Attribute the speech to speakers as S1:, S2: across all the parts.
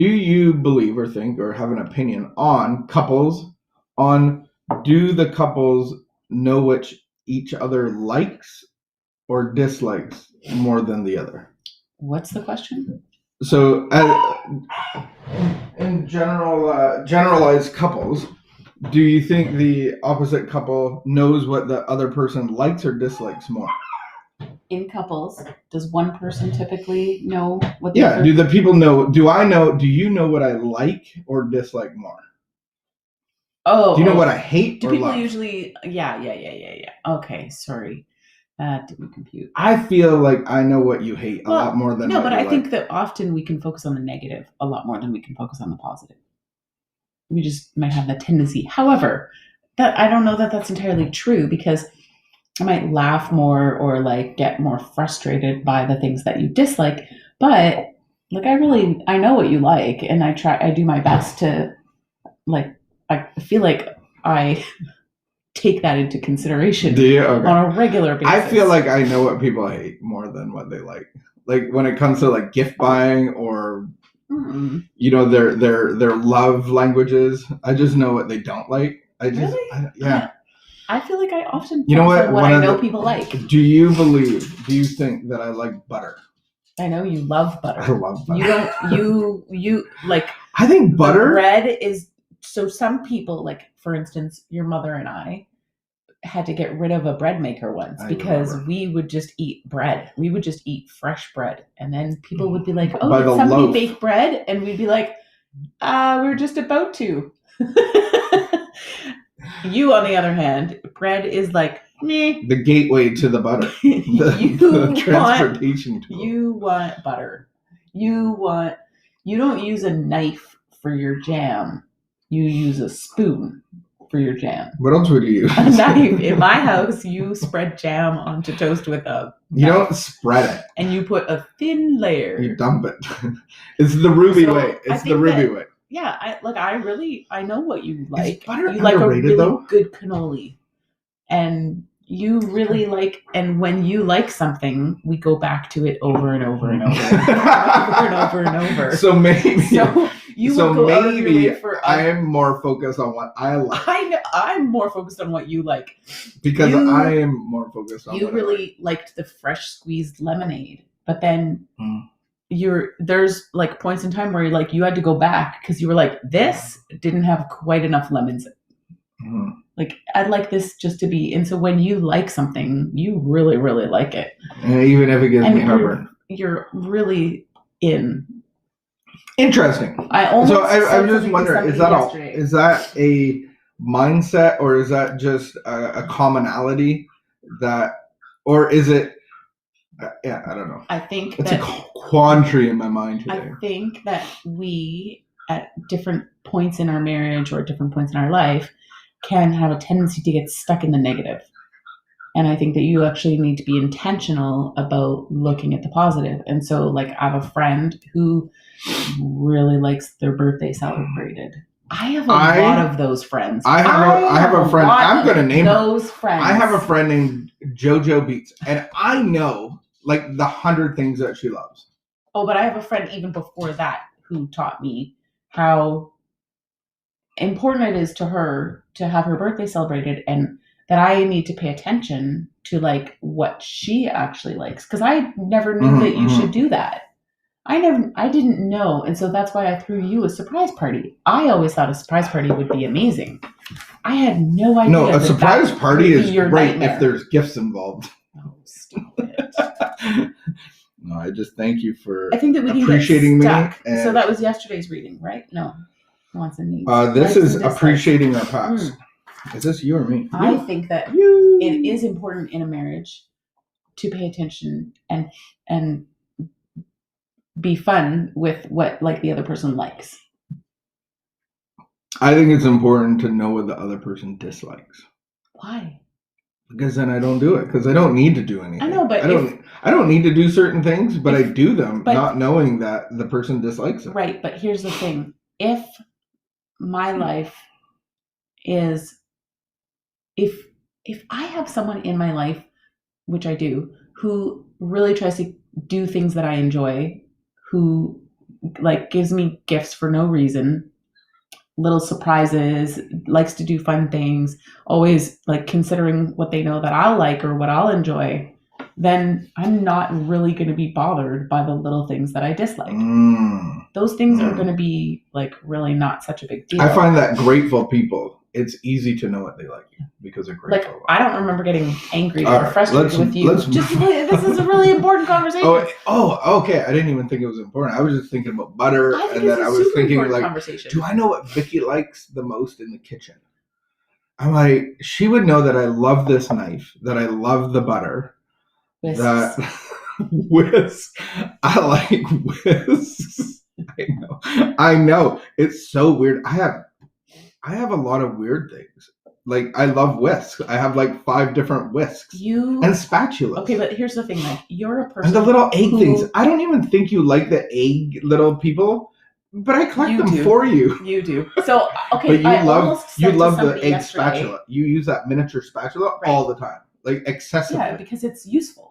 S1: Do you believe or think or have an opinion on couples, do the couples know which each other likes or dislikes more than the other?
S2: What's the question?
S1: So, in generalized couples, do you think the opposite couple knows what the other person likes or dislikes more?
S2: In couples, does one person typically know what the
S1: do the people know? Do you know what I like or dislike more?
S2: Oh,
S1: do you know what I hate
S2: do
S1: or
S2: people
S1: love?
S2: usually? Yeah. Okay, sorry. Didn't compute.
S1: I feel like I know what you hate a lot more than
S2: no, but I
S1: like.
S2: think that often we can focus on the negative a lot more than we can focus on the positive. We just might have that tendency. However, that I don't know that that's entirely true, because I might laugh more or like get more frustrated by the things that you dislike, but like I know what you like, and I do my best to, like, I feel like I take that into consideration on a regular basis.
S1: I feel like I know what people hate more than what they like. Like when it comes to like gift buying or their love languages, I just know what they don't like.
S2: I feel like I often
S1: what
S2: I know people like.
S1: Do you think that I like butter?
S2: I know you love butter.
S1: I love butter.
S2: You like,
S1: I think butter
S2: bread is, so some people, like for instance, your mother and I had to get rid of a bread maker once because we would just eat bread. We would just eat fresh bread. And then people would be like, oh, did somebody bake bread? And we'd be like, we're just about to. You, on the other hand, bread is like, meh.
S1: The gateway to the butter. The transportation tool.
S2: You want butter. You don't use a knife for your jam. You use a spoon for your jam.
S1: What else would you use?
S2: A knife. In my house, you spread jam onto toast with a knife.
S1: You don't spread it.
S2: And you put a thin layer.
S1: You dump it. It's the Ruby way. It's the Ruby way.
S2: Yeah, I know what you like.
S1: Is butter
S2: you like a really
S1: though?
S2: good cannoli. And you really like, and when you like something, we go back to it over and over and over and over and over.
S1: So maybe
S2: I
S1: am more focused on what I like.
S2: I'm more focused on what you like.
S1: Because I am more focused on
S2: you
S1: what
S2: really liked the fresh squeezed lemonade, but then there's like points in time where you're like, you had to go back because you were like, this didn't have quite enough lemons. Like, I'd like this just to be. And so when you like something, you really, really like it.
S1: And even if it gives me heartburn.
S2: You're really in.
S1: Interesting. I'm just wondering, is that a mindset, or is that just a commonality or is it? Yeah, I don't know.
S2: I think
S1: it's a quandary in my mind today.
S2: I think that we, at different points in our marriage or different points in our life, can have a tendency to get stuck in the negative. And I think that you actually need to be intentional about looking at the positive. And so, like, I have a friend who really likes their birthday celebrated. I have a lot of those friends.
S1: I have a friend. I'm going to name
S2: those friends.
S1: I have a friend named JoJo Beats, and I know like the 100 things that she loves.
S2: Oh, but I have a friend even before that who taught me how important it is to her to have her birthday celebrated, and that I need to pay attention to like what she actually likes, because I never knew that you should do that. I didn't know, and so that's why I threw you a surprise party. I always thought a surprise party would be amazing. I had no idea.
S1: No, a surprise party is great
S2: nightmare.
S1: If there's gifts involved.
S2: Oh, stop it.
S1: No, I just thank you for
S2: appreciating me. So that was yesterday's reading, right? No. Wants and needs.
S1: This is appreciating our past. Is this you or me?
S2: I think that it is important in a marriage to pay attention and be fun with what like the other person likes.
S1: I think it's important to know what the other person dislikes.
S2: Why?
S1: Because then I don't do it. Because I don't need to do anything.
S2: I know, but
S1: I don't need to do certain things, but I do them, not knowing that the person dislikes them.
S2: Right, but here's the thing: if my life is, if I have someone in my life, which I do, who really tries to do things that I enjoy, who like gives me gifts for no reason, little surprises, likes to do fun things, always like considering what they know that I'll like or what I'll enjoy, then I'm not really going to be bothered by the little things that I dislike. Those things are going to be like really not such a big deal.
S1: I find that grateful people, it's easy to know what they like because they're grateful.
S2: Like, I don't remember getting angry or frustrated with you. This is a really important conversation.
S1: Okay. I didn't even think it was important. I was just thinking about butter, and then I was thinking like, do I know what Vicky likes the most in the kitchen? I'm like, she would know that I love this knife, that I love the butter, that whisks. I like whisks. I know. It's so weird. I have a lot of weird things. Like, I love whisks. I have like 5 different whisks and spatulas.
S2: Okay, but here's the thing. Like, you're a person.
S1: And the little egg things. I don't even think you like the egg little people, but I collect them for you.
S2: You do. So, okay,
S1: but you love the egg spatula. You use that miniature spatula all the time, like excessively.
S2: Yeah, because it's useful.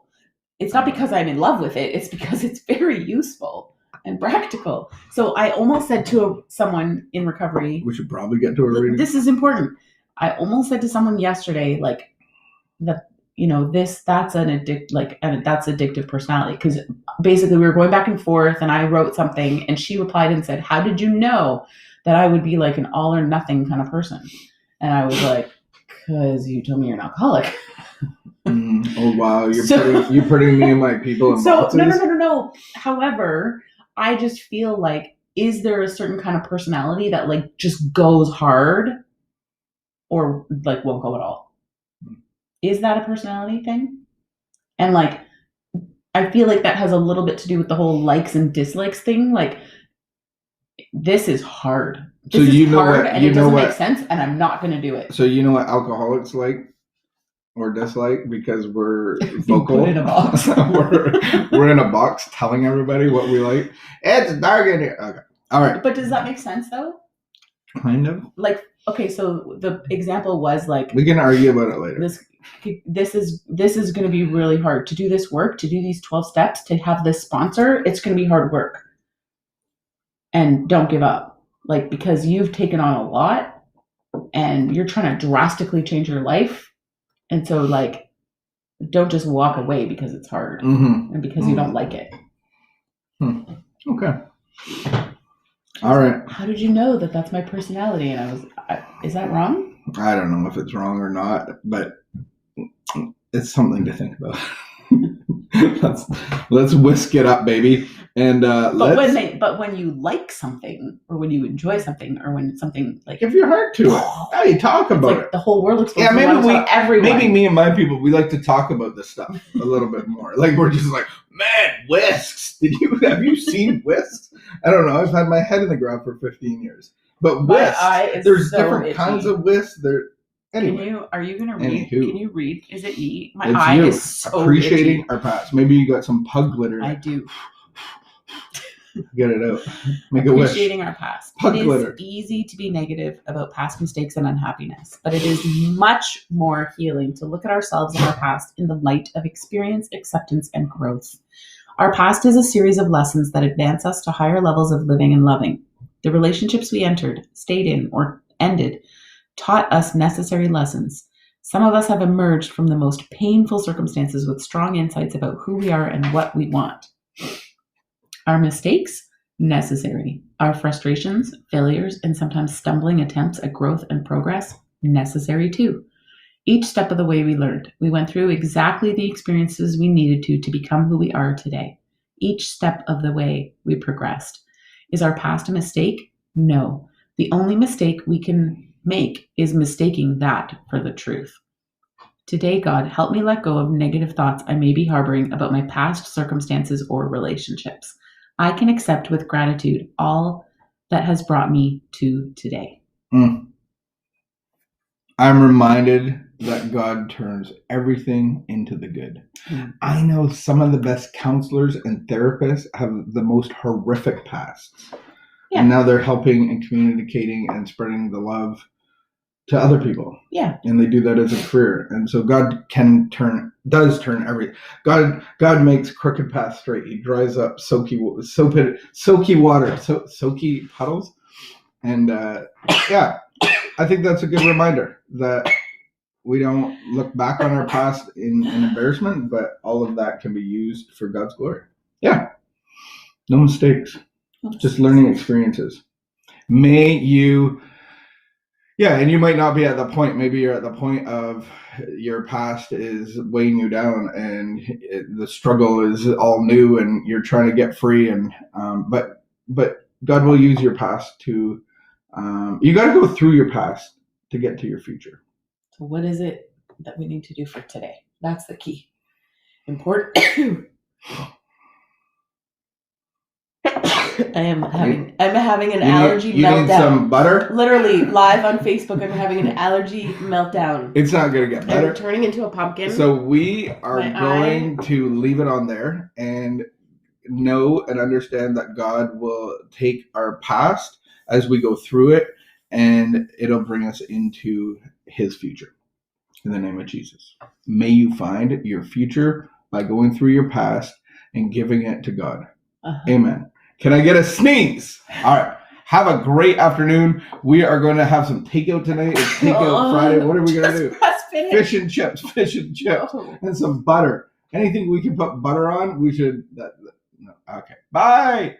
S2: It's not because I'm in love with it. It's because it's very useful and practical. So I almost said to someone in recovery,
S1: we should probably get to a reading.
S2: This is important. I almost said to someone yesterday, like, that, you know, that's addictive personality. Because basically we were going back and forth, and I wrote something, and she replied and said, "How did you know that I would be like an all or nothing kind of person?" And I was like, "Because you told me you're an alcoholic."
S1: Oh wow, you're putting me and my people in boxes.
S2: No. However, I just feel like, is there a certain kind of personality that like just goes hard or like won't go at all? Is that a personality thing? And like, I feel like that has a little bit to do with the whole likes and dislikes thing. Like, this is hard. This is hard, and it doesn't make sense, and I'm not going to do it.
S1: So you know what alcoholics like or dislike, because we're vocal.
S2: Put in a box.
S1: we're in a box telling everybody what we like. It's dark in here. Okay. All right.
S2: But does that make sense though?
S1: Kind of.
S2: Like, okay, so the example was like,
S1: we can argue about it later.
S2: This is going to be really hard to do this work, to do these 12 steps, to have this sponsor. It's going to be hard work. And don't give up. Like, because you've taken on a lot and you're trying to drastically change your life. And so, like, don't just walk away because it's hard and because you don't like it.
S1: Okay. All right.
S2: How did you know that that's my personality? And is that wrong?
S1: I don't know if it's wrong or not, but it's something to think about. Let's whisk it up, baby. And
S2: but when you like something, or when you enjoy something, or when something like,
S1: if your heart to it, hey, talk about it.
S2: The whole world explores. Yeah,
S1: maybe me and my people, we like to talk about this stuff a little bit more. Like, we're just like, man, whisks. Have you seen whisks? I don't know. I've had my head in the ground for 15 years. But whisks, there's different kinds of whisks. Anyway,
S2: are you going to read? Can you read? Is it me? My
S1: it's
S2: eye
S1: you.
S2: is so
S1: appreciating
S2: itchy.
S1: Our past. Maybe you got some pug glitter.
S2: I do.
S1: Get it out. Make a wish.
S2: Appreciating our past.
S1: Pug glitter.
S2: It is easy to be negative about past mistakes and unhappiness, but it is much more healing to look at ourselves and our past in the light of experience, acceptance, and growth. Our past is a series of lessons that advance us to higher levels of living and loving. The relationships we entered, stayed in, or ended taught us necessary lessons. Some of us have emerged from the most painful circumstances with strong insights about who we are and what we want. Our mistakes, necessary. Our frustrations, failures, and sometimes stumbling attempts at growth and progress, necessary too. Each step of the way we learned. We went through exactly the experiences we needed to become who we are today. Each step of the way we progressed. Is our past a mistake? No. The only mistake we can make is mistaking that for the truth. Today, God, help me let go of negative thoughts I may be harboring about my past circumstances or relationships. I can accept with gratitude all that has brought me to today.
S1: I'm reminded that God turns everything into the good. I know some of the best counselors and therapists have the most horrific pasts. Yeah. And now they're helping and communicating and spreading the love to other people.
S2: Yeah.
S1: And they do that as a career. And so God does turn everything. God makes crooked paths straight. He dries up soaky water, soaky puddles. And yeah, I think that's a good reminder that we don't look back on our past in embarrassment, but all of that can be used for God's glory. Yeah. No mistakes. Just learning experiences. May you... Yeah, and you might not be at the point. Maybe you're at the point of your past is weighing you down, and the struggle is all new, and you're trying to get free. And but God will use your past to. You got to go through your past to get to your future.
S2: So, what is it that we need to do for today? That's the key. Important. I'm having an allergy meltdown. You need
S1: some butter?
S2: Literally, live on Facebook, I'm having an allergy meltdown.
S1: It's not going to get better.
S2: I'm turning into a pumpkin.
S1: So we are going to leave it on there and know and understand that God will take our past as we go through it, and it'll bring us into his future. In the name of Jesus. May you find your future by going through your past and giving it to God. Amen. Can I get a sneeze? All right. Have a great afternoon. We are going to have some takeout tonight. It's Takeout Friday. What are we going to do? Fish and chips. And some butter. Anything we can put butter on, we should. No. Okay. Bye.